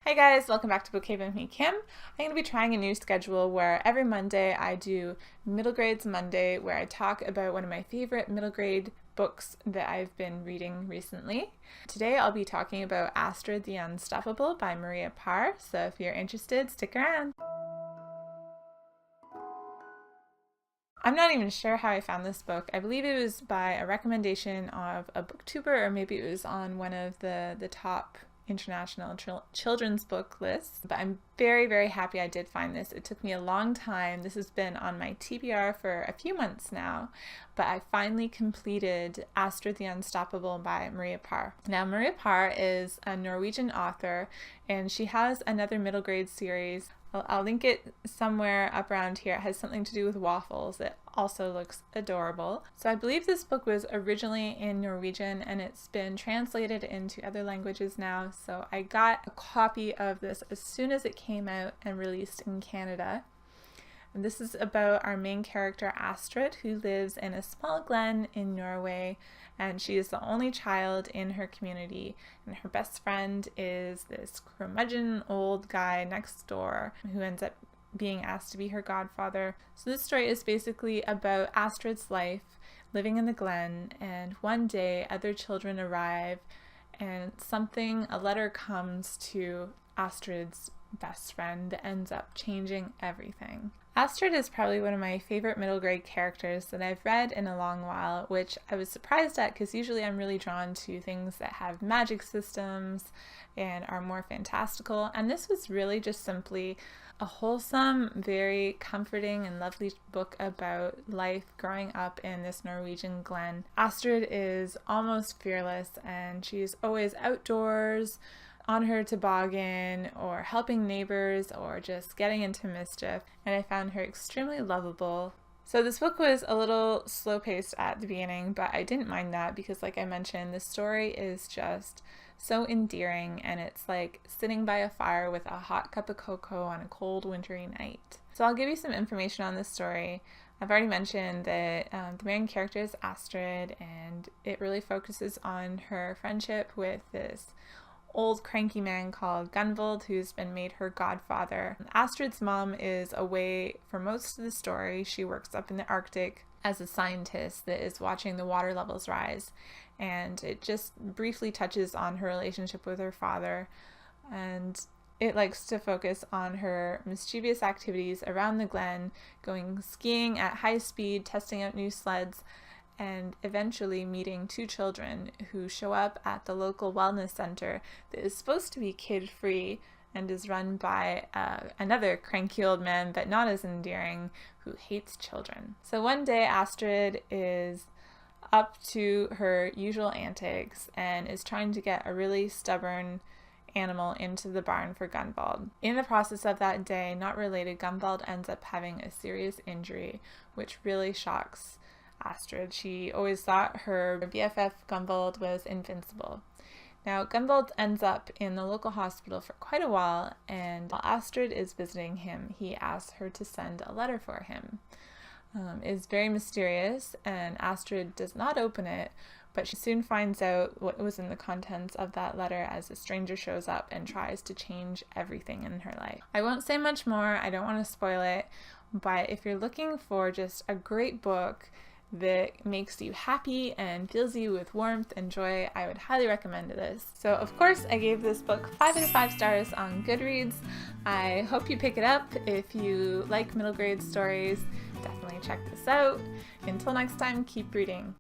Hey guys, welcome back to Bookhaven with me, Kim. I'm going to be trying a new schedule where every Monday I do Middle Grades Monday, where I talk about one of my favorite middle grade books that I've been reading recently. Today I'll be talking about Astrid the Unstoppable by Maria Parr, so if you're interested, stick around. I'm not even sure how I found this book. I believe it was by a recommendation of a booktuber, or maybe it was on one of the top international children's book lists. But I'm very, very happy I did find this. It took me a long time. This has been on my TBR for a few months now, but I finally completed Astrid the Unstoppable by Maria Parr. Now, Maria Parr is a Norwegian author, and she has another middle grade series. I'll link it somewhere up around here. It has something to do with waffles. It also looks adorable. So I believe this book was originally in Norwegian and it's been translated into other languages now. So I got a copy of this as soon as it came out and released in Canada. And this is about our main character Astrid, who lives in a small glen in Norway, and she is the only child in her community, and her best friend is this curmudgeon old guy next door who ends up being asked to be her godfather. So this story is basically about Astrid's life living in the glen, and one day other children arrive and a letter comes to Astrid's best friend that ends up changing everything. Astrid is probably one of my favorite middle grade characters that I've read in a long while, which I was surprised at because usually I'm really drawn to things that have magic systems and are more fantastical, and this was really just simply a wholesome, very comforting and lovely book about life growing up in this Norwegian glen. Astrid is almost fearless and she's always outdoors, on her toboggan, or helping neighbors, or just getting into mischief, and I found her extremely lovable. So this book was a little slow-paced at the beginning, but I didn't mind that because, like I mentioned, the story is just so endearing, and it's like sitting by a fire with a hot cup of cocoa on a cold wintry night. So I'll give you some information on this story. I've already mentioned that the main character is Astrid, and it really focuses on her friendship with this old cranky man called Gunvald, who's been made her godfather. Astrid's mom is away for most of the story. She works up in the Arctic as a scientist that is watching the water levels rise, and it just briefly touches on her relationship with her father, and it likes to focus on her mischievous activities around the glen, going skiing at high speed, testing out new sleds, and eventually meeting two children who show up at the local wellness center that is supposed to be kid-free and is run by another cranky old man, but not as endearing, who hates children. So one day Astrid is up to her usual antics and is trying to get a really stubborn animal into the barn for Gunvald. In the process of that day, not related, Gunvald ends up having a serious injury, which really shocks Astrid. She always thought her BFF Gunvald was invincible. Now, Gunvald ends up in the local hospital for quite a while, and while Astrid is visiting him, he asks her to send a letter for him. It's very mysterious, and Astrid does not open it, but she soon finds out what was in the contents of that letter as a stranger shows up and tries to change everything in her life. I won't say much more, I don't want to spoil it, but if you're looking for just a great book that makes you happy and fills you with warmth and joy, I would highly recommend this. So of course I gave this book 5 out of 5 stars on Goodreads. I hope you pick it up. If you like middle grade stories, definitely check this out. Until next time, keep reading.